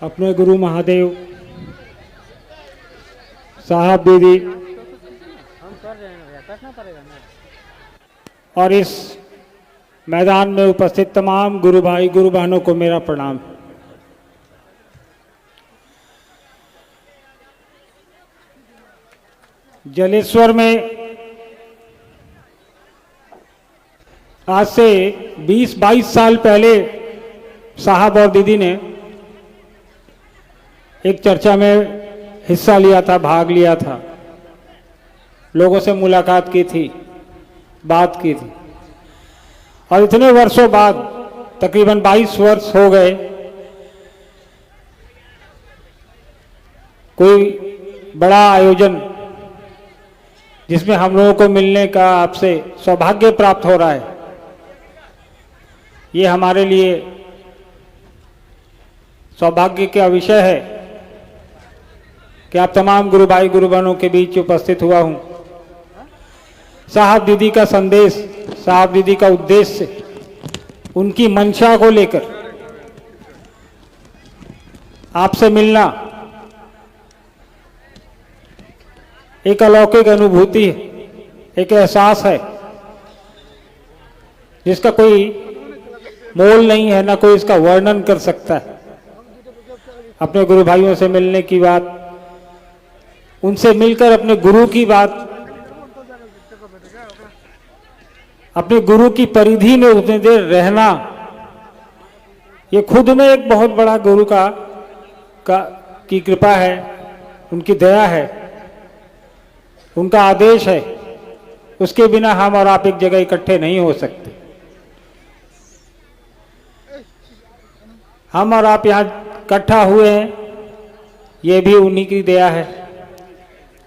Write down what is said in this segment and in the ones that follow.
अपने गुरु महादेव साहब दीदी और इस मैदान में उपस्थित तमाम गुरु भाई गुरु बहनों को मेरा प्रणाम। जलेश्वर में आज से 20-22 साल पहले साहब और दीदी ने एक चर्चा में हिस्सा लिया था, भाग लिया था, लोगों से मुलाकात की थी, बात की थी और इतने वर्षों बाद तकरीबन 22 वर्ष हो गए, कोई बड़ा आयोजन जिसमें हम लोगों को मिलने का आपसे सौभाग्य प्राप्त हो रहा है, ये हमारे लिए सौभाग्य का विषय है कि आप तमाम गुरु भाई गुरु बहनों के बीच उपस्थित हुआ हूं। साहब दीदी का संदेश, साहब दीदी का उद्देश्य, उनकी मंशा को लेकर आपसे मिलना एक अलौकिक अनुभूति है, एक एहसास है जिसका कोई मोल नहीं है, ना कोई इसका वर्णन कर सकता है। अपने गुरु भाइयों से मिलने की बात, उनसे मिलकर अपने गुरु की बात, अपने गुरु की परिधि में उतनी देर रहना, ये खुद में एक बहुत बड़ा गुरु की कृपा है, उनकी दया है, उनका आदेश है। उसके बिना हम और आप एक जगह इकट्ठे नहीं हो सकते। हम और आप यहाँ इकट्ठा हुए हैं, ये भी उन्हीं की दया है।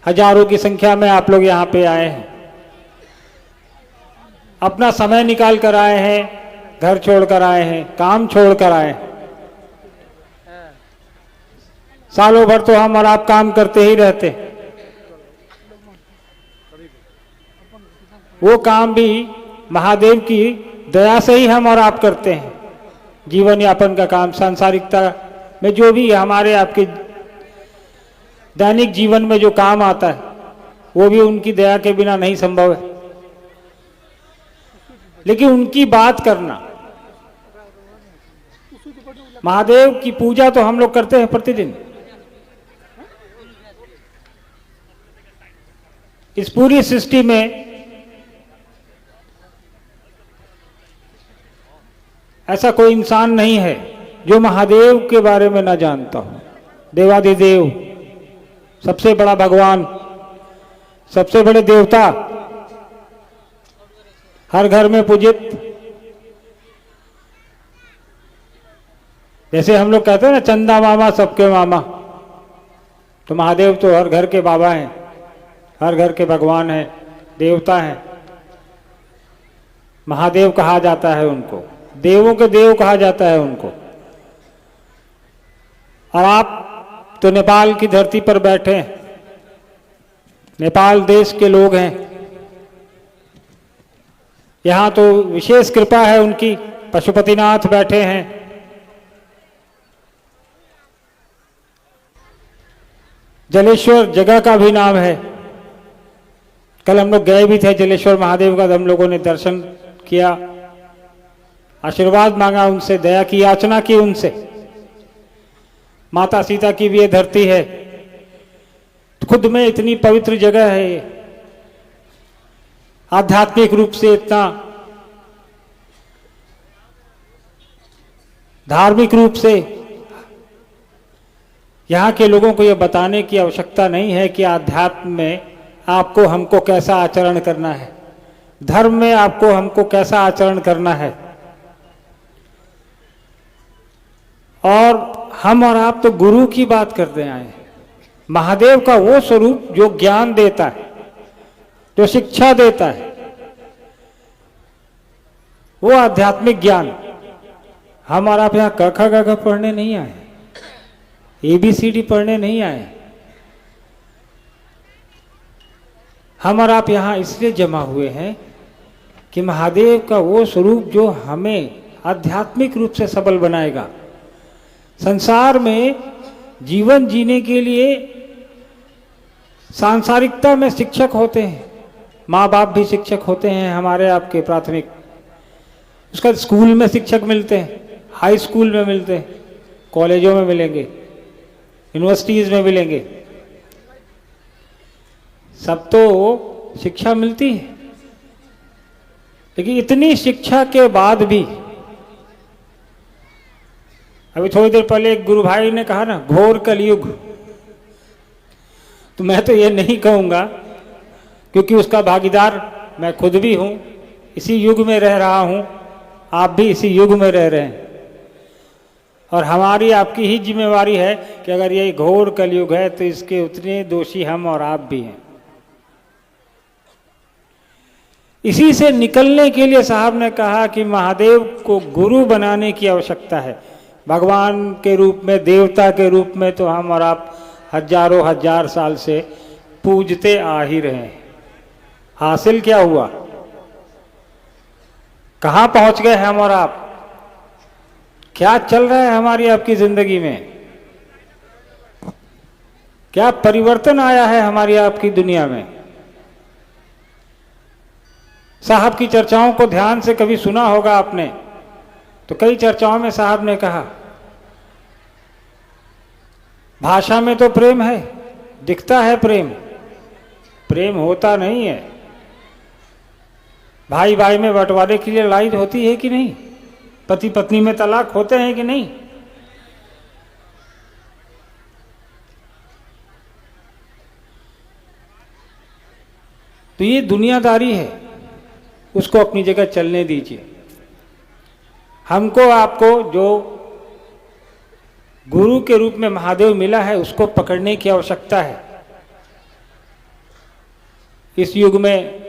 हजारों की संख्या में आप लोग यहाँ पे आए हैं, अपना समय निकाल कर आए हैं, घर छोड़कर आए हैं, काम छोड़कर आए हैं। सालों भर तो हम और आप काम करते ही रहते, वो काम भी महादेव की दया से ही हम और आप करते हैं। जीवन यापन का काम, सांसारिकता में जो भी हमारे आपके दैनिक जीवन में जो काम आता है, वो भी उनकी दया के बिना नहीं संभव है। लेकिन उनकी बात करना, महादेव की पूजा तो हम लोग करते हैं प्रतिदिन। इस पूरी सृष्टि में ऐसा कोई इंसान नहीं है जो महादेव के बारे में ना जानता हो। देवाधिदेव, सबसे बड़ा भगवान, सबसे बड़े देवता, हर घर में पूजित। जैसे हम लोग कहते हैं ना, चंदा मामा सबके मामा, तो महादेव तो हर घर के बाबा हैं, हर घर के भगवान हैं, देवता हैं। महादेव कहा जाता है उनको, देवों के देव कहा जाता है उनको। और आप तो नेपाल की धरती पर बैठे हैं, नेपाल देश के लोग हैं, यहां तो विशेष कृपा है उनकी। पशुपतिनाथ बैठे हैं, जलेश्वर जगह का भी नाम है। कल हम लोग गए भी थे जलेश्वर महादेव का, हम लोगों ने दर्शन किया, आशीर्वाद मांगा उनसे, दया की याचना की उनसे। माता सीता की भी ये धरती है, खुद में इतनी पवित्र जगह है, आध्यात्मिक रूप से इतना, धार्मिक रूप से। यहाँ के लोगों को यह बताने की आवश्यकता नहीं है कि आध्यात्म में आपको हमको कैसा आचरण करना है, धर्म में आपको हमको कैसा आचरण करना है। और हम और आप तो गुरु की बात करते आए हैं। महादेव का वो स्वरूप जो ज्ञान देता है, जो शिक्षा देता है, वो आध्यात्मिक ज्ञान। हम और आप यहाँ क ख ग घ पढ़ने नहीं आए, ABCD पढ़ने नहीं आए। हम और आप यहाँ इसलिए जमा हुए हैं कि महादेव का वो स्वरूप जो हमें आध्यात्मिक रूप से सबल बनाएगा, संसार में जीवन जीने के लिए सांसारिकता में शिक्षक होते हैं, माँ बाप भी शिक्षक होते हैं हमारे आपके प्राथमिक, उसका स्कूल में शिक्षक मिलते हैं, हाई स्कूल में मिलते हैं, कॉलेजों में मिलेंगे, यूनिवर्सिटीज में मिलेंगे, सब तो शिक्षा मिलती है। लेकिन इतनी शिक्षा के बाद भी, अभी थोड़ी देर पहले एक गुरु भाई ने कहा ना घोर कलयुग, तो मैं तो ये नहीं कहूँगा, क्योंकि उसका भागीदार मैं खुद भी हूँ, इसी युग में रह रहा हूँ, आप भी इसी युग में रह रहे हैं, और हमारी आपकी ही जिम्मेवारी है कि अगर ये घोर कलयुग है तो इसके उतने दोषी हम और आप भी हैं। इसी से निकलने के लिए साहब ने कहा कि महादेव को गुरु बनाने की आवश्यकता है। भगवान के रूप में, देवता के रूप में तो हम और आप हजारों हजार साल से पूजते आ ही रहे हैं। हासिल क्या हुआ? कहाँ पहुंच गए हम और आप? क्या चल रहा है हमारी आपकी जिंदगी में? क्या परिवर्तन आया है हमारी आपकी दुनिया में? साहब की चर्चाओं को ध्यान से कभी सुना होगा आपने, तो कई चर्चाओं में साहब ने कहा भाषा में तो प्रेम है, दिखता है प्रेम, प्रेम होता नहीं है। भाई भाई में बंटवारे के लिए लड़ाई होती है कि नहीं? पति पत्नी में तलाक होते हैं कि नहीं? तो ये दुनियादारी है, उसको अपनी जगह चलने दीजिए। हमको आपको जो गुरु के रूप में महादेव मिला है उसको पकड़ने की आवश्यकता है। इस युग में,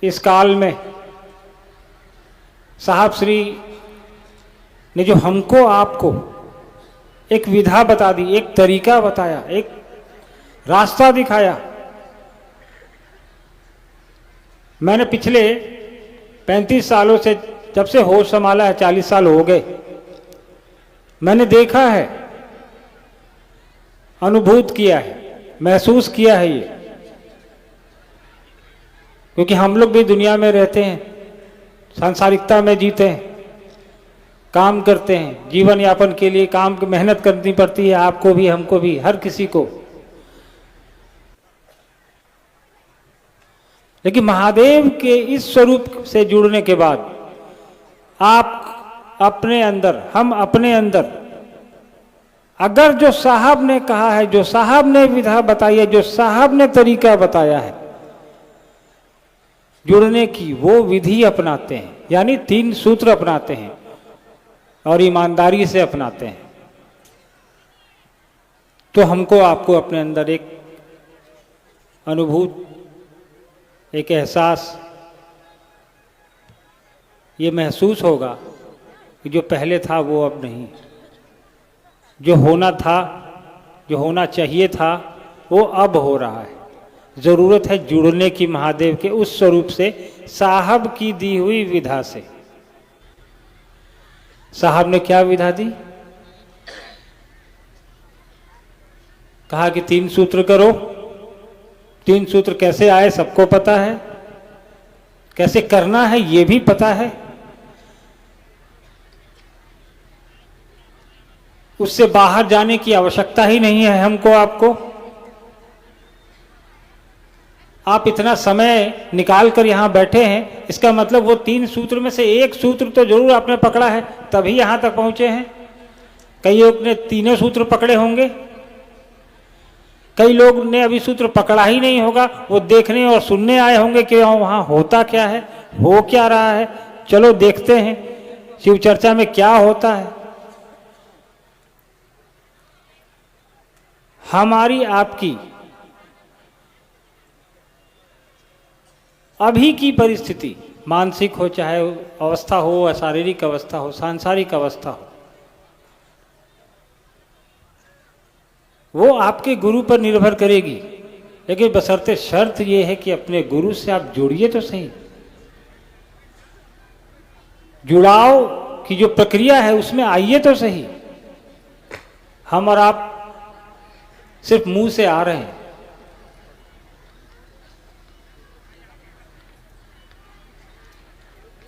इस काल में साहब श्री ने जो हमको आपको एक विधा बता दी, एक तरीका बताया, एक रास्ता दिखाया। मैंने पिछले 35 सालों से, जब से होश संभाला है, 40 साल हो गए, मैंने देखा है, अनुभूत किया है, महसूस किया है ये। क्योंकि हम लोग भी दुनिया में रहते हैं, सांसारिकता में जीते हैं, काम करते हैं, जीवन यापन के लिए काम की मेहनत करनी पड़ती है, आपको भी, हमको भी, हर किसी को। लेकिन महादेव के इस स्वरूप से जुड़ने के बाद आप अपने अंदर, हम अपने अंदर, अगर जो साहब ने कहा है, जो साहब ने विधा बताई है, जो साहब ने तरीका बताया है जुड़ने की, वो विधि अपनाते हैं, यानी 3 सूत्र अपनाते हैं और ईमानदारी से अपनाते हैं, तो हमको आपको अपने अंदर एक अनुभूत, एक एहसास ये महसूस होगा कि जो पहले था वो अब नहीं, जो होना था, जो होना चाहिए था, वो अब हो रहा है। जरूरत है जुड़ने की महादेव के उस स्वरूप से, साहब की दी हुई विधा से। साहब ने क्या विधा दी? कहा कि 3 सूत्र करो। 3 सूत्र कैसे आए सबको पता है, कैसे करना है ये भी पता है। उससे बाहर जाने की आवश्यकता ही नहीं है हमको, आपको। आप इतना समय निकाल कर यहां बैठे हैं, इसका मतलब वो 3 सूत्र में से एक सूत्र तो जरूर आपने पकड़ा है, तभी यहां तक पहुंचे हैं। कई लोग ने तीनों सूत्र पकड़े होंगे, कई लोग ने अभी सूत्र पकड़ा ही नहीं होगा, वो देखने और सुनने आए होंगे कि वहां होता क्या है, हो क्या रहा है, चलो देखते हैं शिव चर्चा में क्या होता है। हमारी आपकी अभी की परिस्थिति, मानसिक हो, चाहे अवस्था हो, शारीरिक अवस्था हो, सांसारिक अवस्था हो, वो आपके गुरु पर निर्भर करेगी। लेकिन बशर्ते शर्त ये है कि अपने गुरु से आप जुड़िए तो सही। जुड़ाव की जो प्रक्रिया है उसमें आइए तो सही। हम और आप सिर्फ मुंह से आ रहे हैं।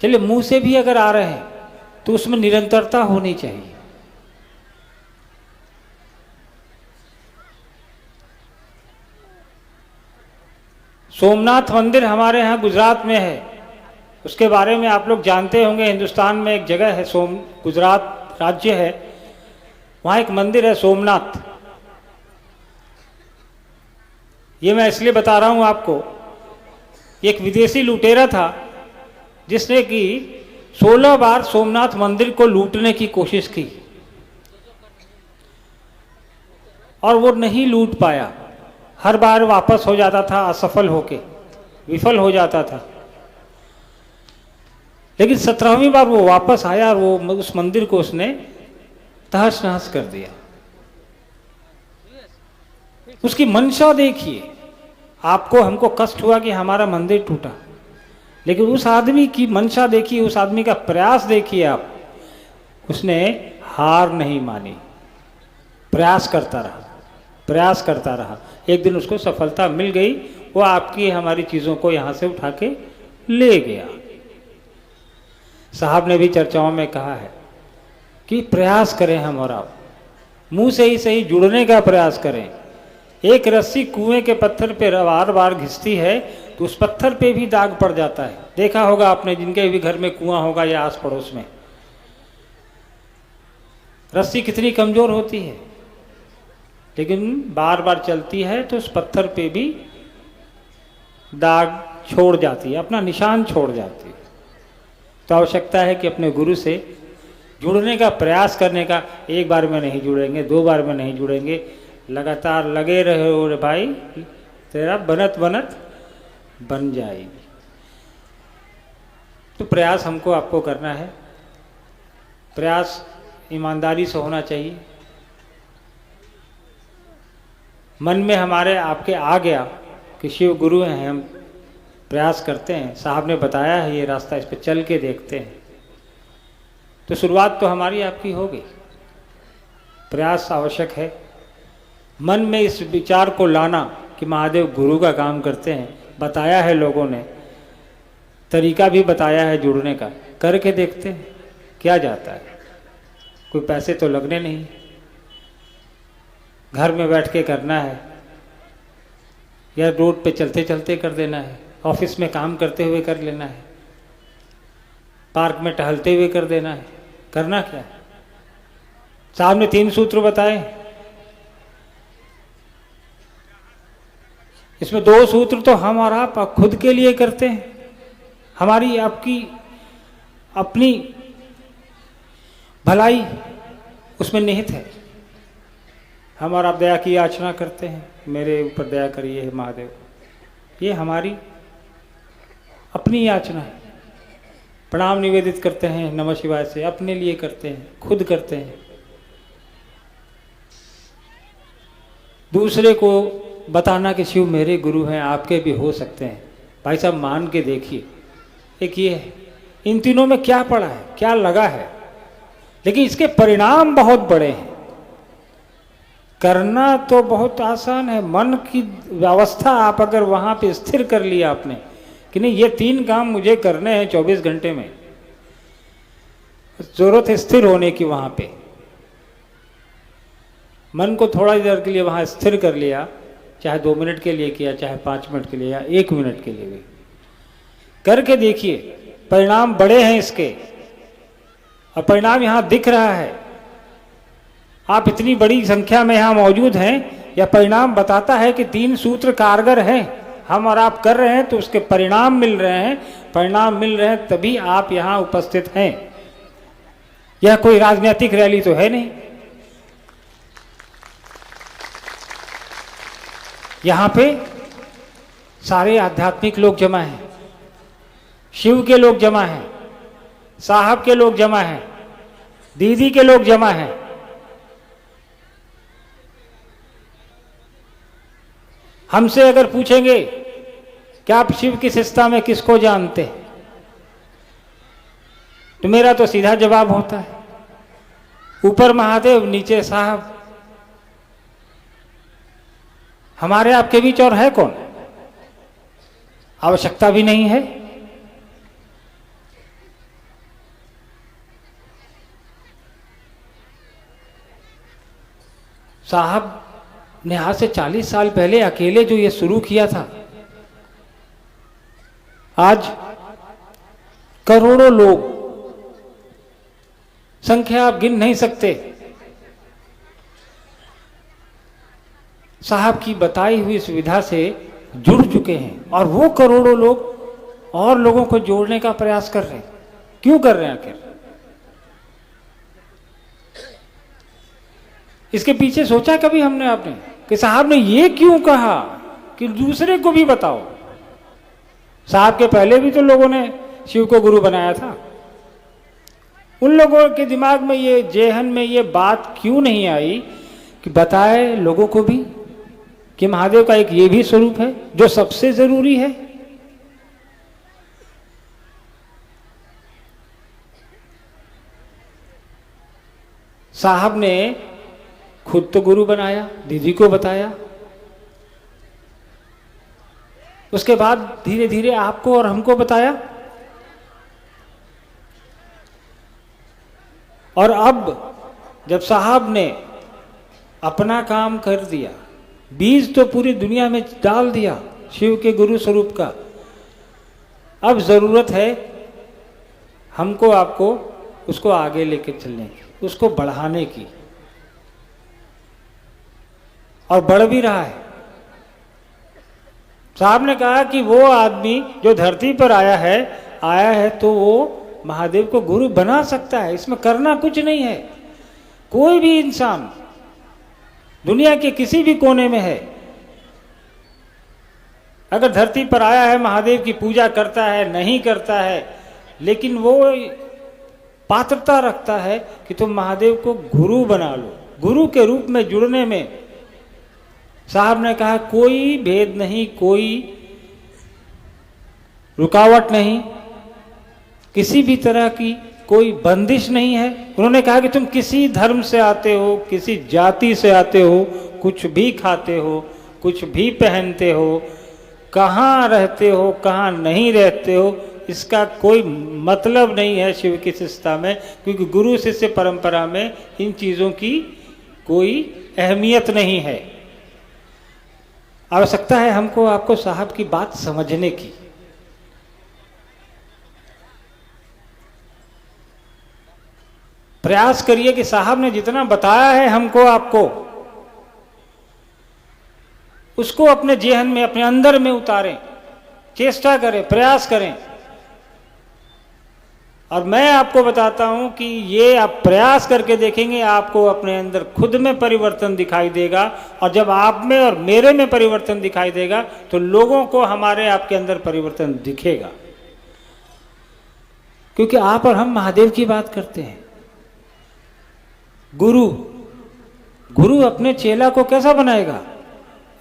चलिए, मुंह से भी अगर आ रहे हैं तो उसमें निरंतरता होनी चाहिए। सोमनाथ मंदिर हमारे यहाँ गुजरात में है, उसके बारे में आप लोग जानते होंगे। हिंदुस्तान में एक जगह है, गुजरात राज्य है, वहाँ एक मंदिर है सोमनाथ। ये मैं इसलिए बता रहा हूँ आपको, एक विदेशी लुटेरा था जिसने कि 16 बार सोमनाथ मंदिर को लूटने की कोशिश की और वो नहीं लूट पाया। हर बार वापस हो जाता था, असफल होके विफल हो जाता था। लेकिन 17वीं बार वो वापस आया और वो उस मंदिर को उसने तहस नहस कर दिया। उसकी मंशा देखिए। आपको हमको कष्ट हुआ कि हमारा मंदिर टूटा, लेकिन उस आदमी की मंशा देखिए, उस आदमी का प्रयास देखिए आप। उसने हार नहीं मानी, प्रयास करता रहा, प्रयास करता रहा। एक दिन उसको सफलता मिल गई, वो आपकी हमारी चीज़ों को यहाँ से उठा के ले गया। साहब ने भी चर्चाओं में कहा है कि प्रयास करें हम और आप, मुंह से ही सही जुड़ने का प्रयास करें। एक रस्सी कुएं के पत्थर पे बार बार घिसती है तो उस पत्थर पे भी दाग पड़ जाता है। देखा होगा आपने, जिनके भी घर में कुआं होगा या आस पड़ोस में, रस्सी कितनी कमजोर होती है, लेकिन बार बार चलती है तो उस पत्थर पे भी दाग छोड़ जाती है, अपना निशान छोड़ जाती है। तो आवश्यकता है कि अपने गुरु से जुड़ने का प्रयास करने का। एक बार में नहीं जुड़ेंगे, 2 बार में नहीं जुड़ेंगे, लगातार लगे रहे हो रे भाई, तेरा बनत बनत बन जाएगी। तो प्रयास हमको आपको करना है, प्रयास ईमानदारी से होना चाहिए। मन में हमारे आपके आ गया कि शिव गुरु हैं, हम प्रयास करते हैं, साहब ने बताया है ये रास्ता, इस पर चल के देखते हैं, तो शुरुआत तो हमारी आपकी होगी। प्रयास आवश्यक है। मन में इस विचार को लाना कि महादेव गुरु का काम करते हैं, बताया है लोगों ने, तरीका भी बताया है जुड़ने का, करके देखते हैं क्या जाता है। कोई पैसे तो लगने नहीं, घर में बैठ के करना है या रोड पे चलते चलते कर देना है, ऑफिस में काम करते हुए कर लेना है, पार्क में टहलते हुए कर देना है। करना क्या है? साहब ने 3 सूत्र बताए, इसमें 2 सूत्र तो हम और आप खुद के लिए करते हैं, हमारी आपकी अपनी भलाई उसमें निहित है। हम और आप दया की याचना करते हैं, मेरे ऊपर दया करिए महादेव, ये हमारी अपनी याचना है। प्रणाम निवेदित करते हैं नमः शिवाय से, अपने लिए करते हैं, खुद करते हैं। दूसरे को बताना कि शिव मेरे गुरु हैं, आपके भी हो सकते हैं, भाई साहब मान के देखिए। एक ये है, इन तीनों में क्या पड़ा है, क्या लगा है, लेकिन इसके परिणाम बहुत बड़े हैं। करना तो बहुत आसान है, मन की व्यवस्था आप अगर वहां पे स्थिर कर लिया आपने कि नहीं ये 3 काम मुझे करने हैं 24 घंटे में, जरूरत है स्थिर होने की। वहां पे मन को थोड़ा देर के लिए वहां स्थिर कर लिया, चाहे 2 मिनट के लिए किया, चाहे 5 मिनट के लिए या 1 मिनट के लिए भी करके देखिए, परिणाम बड़े हैं इसके। और परिणाम यहां दिख रहा है, आप इतनी बड़ी संख्या में यहां मौजूद हैं, यह परिणाम बताता है कि 3 सूत्र कारगर हैं। हम और आप कर रहे हैं तो उसके परिणाम मिल रहे हैं, परिणाम मिल रहे हैं तभी आप यहां उपस्थित हैं। यह कोई राजनीतिक रैली तो है नहीं, यहां पे सारे आध्यात्मिक लोग जमा हैं, शिव के लोग जमा हैं, साहब के लोग जमा हैं, दीदी के लोग जमा हैं। हमसे अगर पूछेंगे कि आप शिव की शिष्टता में किसको जानते हैं, तो मेरा तो सीधा जवाब होता है ऊपर महादेव नीचे साहब। हमारे आपके बीच और है कौन? आवश्यकता भी नहीं है। साहब ने आज से 40 साल पहले अकेले जो ये शुरू किया था, आज करोड़ों लोग, संख्या आप गिन नहीं सकते, साहब की बताई हुई सुविधा से जुड़ चुके हैं। और वो करोड़ों लोग और लोगों को जोड़ने का प्रयास कर रहे हैं। क्यों कर रहे हैं आखिर? इसके पीछे सोचा कभी हमने आपने कि साहब ने ये क्यों कहा कि दूसरे को भी बताओ? साहब के पहले भी तो लोगों ने शिव को गुरु बनाया था। उन लोगों के दिमाग में ये, जेहन में ये बात क्यों नहीं आई कि बताए लोगों को भी कि महादेव का एक ये भी स्वरूप है जो सबसे जरूरी है। साहब ने खुद तो गुरु बनाया, दीदी को बताया, उसके बाद धीरे धीरे आपको और हमको बताया, और अब जब साहब ने अपना काम कर दिया, बीज तो पूरी दुनिया में डाल दिया शिव के गुरु स्वरूप का, अब जरूरत है हमको आपको उसको आगे लेके चलने की, उसको बढ़ाने की, और बढ़ भी रहा है। साहब ने कहा कि वो आदमी जो धरती पर आया है तो वो महादेव को गुरु बना सकता है, इसमें करना कुछ नहीं है। कोई भी इंसान दुनिया के किसी भी कोने में है, अगर धरती पर आया है, महादेव की पूजा करता है, नहीं करता है, लेकिन वो पात्रता रखता है कि तुम महादेव को गुरु बना लो, गुरु के रूप में जुड़ने में साहब ने कहा कोई भेद नहीं, कोई रुकावट नहीं, किसी भी तरह की कोई बंदिश नहीं है। उन्होंने कहा कि तुम किसी धर्म से आते हो, किसी जाति से आते हो, कुछ भी खाते हो, कुछ भी पहनते हो, कहाँ रहते हो, कहाँ नहीं रहते हो, इसका कोई मतलब नहीं है शिव की शिष्यता में, क्योंकि गुरु शिष्य परंपरा में इन चीज़ों की कोई अहमियत नहीं है। आवश्यकता है हमको आपको साहब की बात समझने की। प्रयास करिए कि साहब ने जितना बताया है हमको आपको, उसको अपने जेहन में, अपने अंदर में उतारें, चेष्टा करें, प्रयास करें। और मैं आपको बताता हूं कि ये आप प्रयास करके देखेंगे, आपको अपने अंदर खुद में परिवर्तन दिखाई देगा, और जब आप में और मेरे में परिवर्तन दिखाई देगा तो लोगों को हमारे आपके अंदर परिवर्तन दिखेगा। क्योंकि आप और हम महादेव की बात करते हैं। गुरु अपने चेला को कैसा बनाएगा?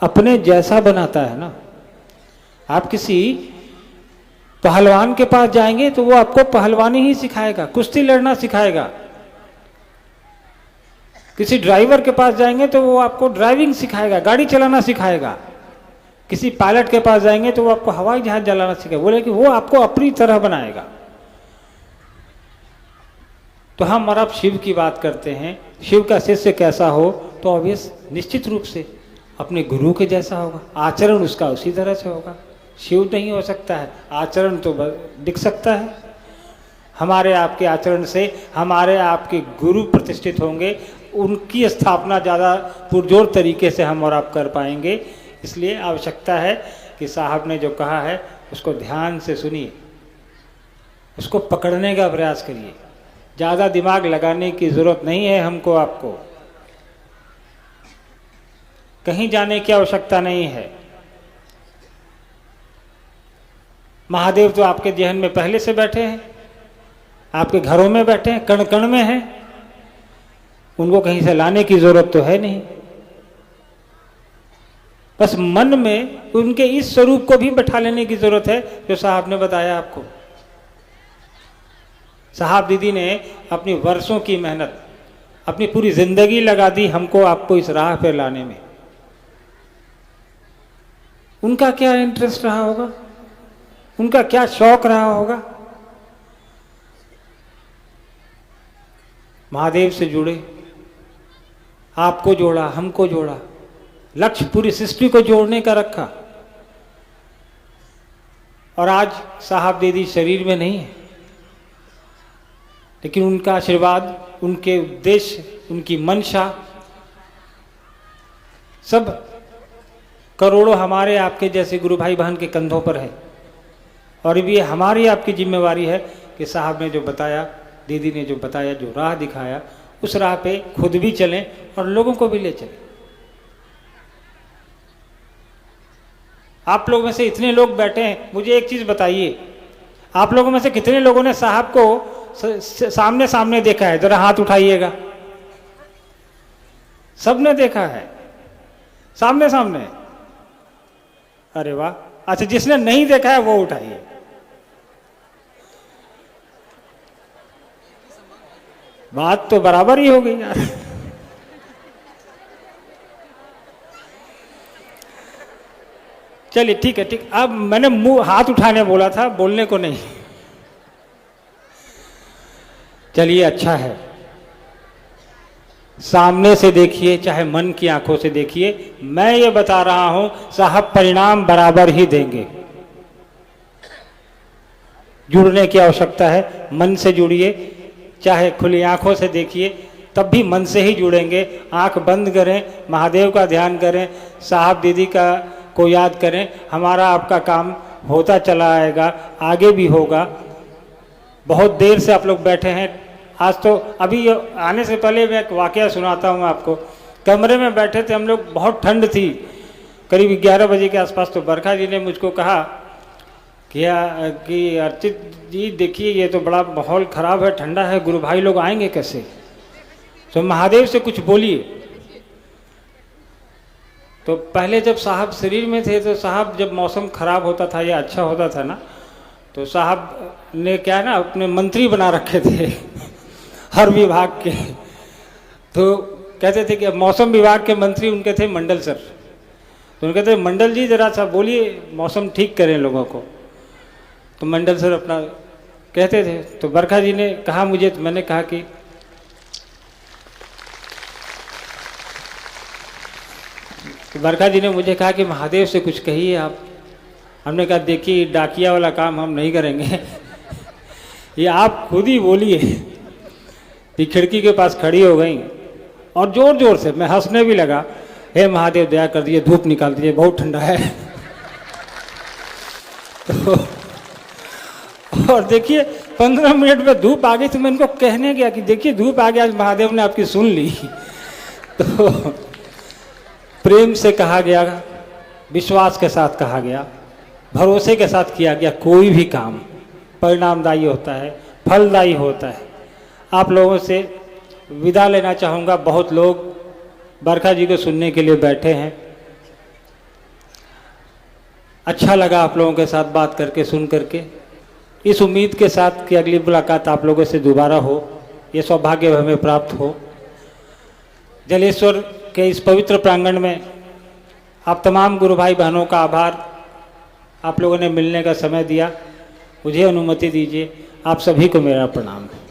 अपने जैसा बनाता है ना। आप किसी पहलवान के पास जाएंगे तो वो आपको पहलवानी ही सिखाएगा, कुश्ती लड़ना सिखाएगा। किसी ड्राइवर के पास जाएंगे तो वो आपको ड्राइविंग सिखाएगा, गाड़ी चलाना सिखाएगा। किसी पायलट के पास जाएंगे तो वो आपको हवाई जहाज चलाना सिखाएगा। बोले कि वो आपको अपनी तरह बनाएगा। तो हम और आप शिव की बात करते हैं, शिव का शिष्य कैसा हो, तो ऑब्वियस निश्चित रूप से अपने गुरु के जैसा होगा, आचरण उसका उसी तरह से होगा। शिव नहीं हो सकता है, आचरण तो दिख सकता है। हमारे आपके आचरण से हमारे आपके गुरु प्रतिष्ठित होंगे, उनकी स्थापना ज़्यादा पुरजोर तरीके से हम और आप कर पाएंगे। इसलिए आवश्यकता है कि साहब ने जो कहा है उसको ध्यान से सुनिए, उसको पकड़ने का प्रयास करिए। ज़्यादा दिमाग लगाने की ज़रूरत नहीं है हमको आपको, कहीं जाने की आवश्यकता नहीं है। महादेव तो आपके जेहन में पहले से बैठे हैं, आपके घरों में बैठे हैं, कण कण में हैं, उनको कहीं से लाने की जरूरत तो है नहीं। बस मन में उनके इस स्वरूप को भी बैठा लेने की जरूरत है जो साहब ने बताया आपको। साहब दीदी ने अपनी वर्षों की मेहनत, अपनी पूरी जिंदगी लगा दी हमको आपको इस राह पर लाने में। उनका क्या इंटरेस्ट रहा होगा, उनका क्या शौक रहा होगा। महादेव से जुड़े, आपको जोड़ा, हमको जोड़ा, लक्ष्य पूरी सृष्टि को जोड़ने का रखा। और आज साहब दीदी शरीर में नहीं है, लेकिन उनका आशीर्वाद, उनके उद्देश्य, उनकी मंशा सब करोड़ों हमारे आपके जैसे गुरु भाई बहन के कंधों पर है। और ये हमारी आपकी जिम्मेवारी है कि साहब ने जो बताया, दीदी ने जो बताया, जो राह दिखाया, उस राह पे खुद भी चलें और लोगों को भी ले चलें। आप लोग में से इतने लोग बैठे हैं, मुझे एक चीज बताइए, आप लोगों में से कितने लोगों ने साहब को सामने सामने देखा है? जरा हाथ उठाइएगा। सबने देखा है सामने सामने? अरे वाह। अच्छा, जिसने नहीं देखा है वो उठाइए। बात तो बराबर ही हो गई यार। चलिए ठीक है, ठीक। अब मैंने मुंह हाथ उठाने बोला था, बोलने को नहीं। चलिए अच्छा है, सामने से देखिए चाहे मन की आंखों से देखिए। मैं ये बता रहा हूं, साहब परिणाम बराबर ही देंगे। जुड़ने की आवश्यकता है, मन से जुड़िए, चाहे खुली आंखों से देखिए, तब भी मन से ही जुड़ेंगे। आंख बंद करें, महादेव का ध्यान करें, साहब दीदी का को याद करें, हमारा आपका काम होता चला आएगा, आगे भी होगा। बहुत देर से आप लोग बैठे हैं। आज तो अभी आने से पहले मैं एक वाकया सुनाता हूँ आपको। कमरे में बैठे थे हम लोग, बहुत ठंड थी, करीब 11 बजे के आसपास। तो बरखा जी ने मुझको कहा कि अर्चित जी देखिए, ये तो बड़ा माहौल खराब है, ठंडा है, गुरु भाई लोग आएंगे कैसे? तो महादेव से कुछ बोलिए। तो पहले जब साहब शरीर में थे, तो साहब जब मौसम खराब होता था या अच्छा होता था ना, तो साहब ने क्या ना अपने मंत्री बना रखे थे हर विभाग के। तो कहते थे कि मौसम विभाग के मंत्री उनके थे मंडल सर। तो उनके कहते मंडल जी जरा सा बोलिए, मौसम ठीक करें लोगों को। तो मंडल सर अपना कहते थे। तो बरखा जी ने कहा मुझे, तो मैंने कहा कि बरखा जी ने मुझे कहा कि महादेव से कुछ कहिए आप। हमने कहा देखिए, डाकिया वाला काम हम नहीं करेंगे ये आप खुद ही बोलिए। ये खिड़की के पास खड़ी हो गई और जोर जोर से, मैं हंसने भी लगा, हे महादेव दया कर दिए, धूप निकाल दीजिए, बहुत ठंडा है तो और देखिए 15 मिनट में धूप आ गई। तो मैं इनको कहने गया कि देखिए धूप आ गया, आज महादेव ने आपकी सुन ली तो प्रेम से कहा गया, विश्वास के साथ कहा गया, भरोसे के साथ किया गया, कोई भी काम परिणामदायी होता है, फलदायी होता है। आप लोगों से विदा लेना चाहूँगा। बहुत लोग बरखा जी को सुनने के लिए बैठे हैं। अच्छा लगा आप लोगों के साथ बात करके, सुन करके। इस उम्मीद के साथ कि अगली मुलाकात आप लोगों से दोबारा हो, ये सौभाग्य हमें प्राप्त हो। जलेश्वर के इस पवित्र प्रांगण में आप तमाम गुरु भाई बहनों का आभार। आप लोगों ने मिलने का समय दिया, मुझे अनुमति दीजिए। आप सभी को मेरा प्रणाम है।